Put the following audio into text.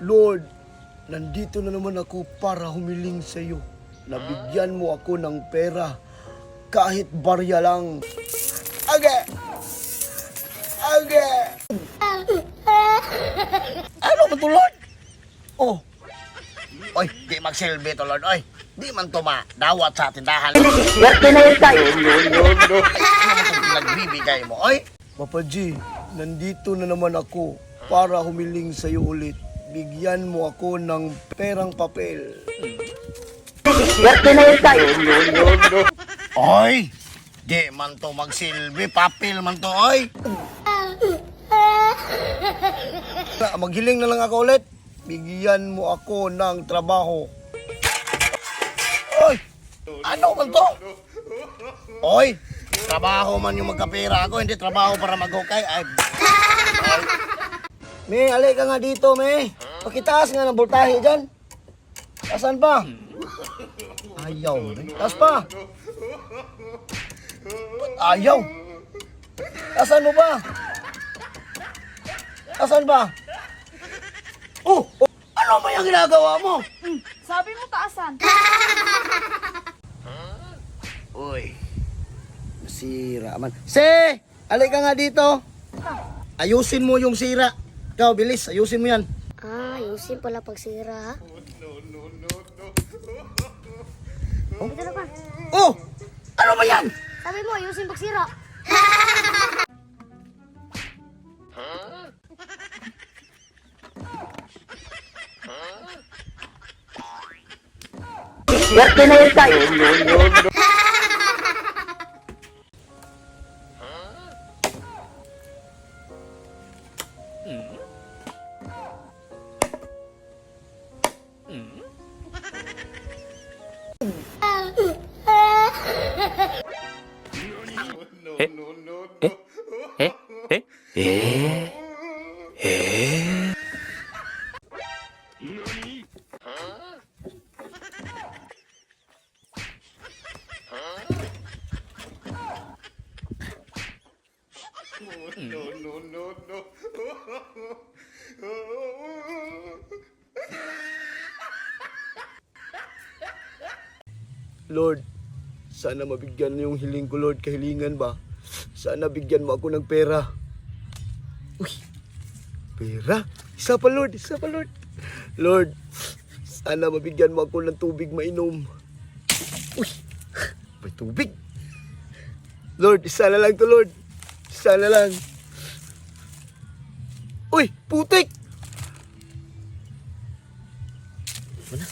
Lord, nandito na naman ako para humiling sa iyo. Nabigyan mo ako ng pera, kahit barya lang. Age! Age! Ano ba to, Lord? Oh. Oy, di magsilbi to, Lord. Oy, di man to dawat sa tindahan. Swerte na yun tayo. Ano man itong nagbibigay mo, oy? Papa G, nandito na naman ako para humiling sa iyo ulit. Bigyan mo ako ng perang papel. Swerte na yun tayo. Oy, di man to magsilbi, papel man to, oy. Maghiling na lang ako ulit. Bigyan mo ako ng trabaho. Oy, ano man to? Oy, trabaho man yung magkapera ako, hindi trabaho para maghukay. Ay. May, alay ka nga dito, May. Pakitaas nga ng voltahe dyan. Asan pa? Ayaw. Taas pa. Ba't ayaw? Asan mo ba? Asan ba? Oh! Ano ba yung ginagawa mo? Sabi mo taasan. Uy. Sira man. Se! Alay ka nga dito. Ayusin mo yung sira. Ikaw, bilis. Ayusin mo yan. Ayusin pala pagsira, ha? Ito na pa. Oh! Ano ba yan? Sabi mo, ayusin pagsira. Swerte na yun tayo. Lord, sana mabigyan yung hiling ko, Lord. Kahilingan ba? Sana bigyan mo ako ng pera. Uy, pera? Isa pa, Lord. Isa pa, Lord. Lord, sana mabigyan mo ako ng tubig mainom. Uy, may tubig. Lord, isa na lang to, Lord. Isa na lang. Uy, putik! Ano na?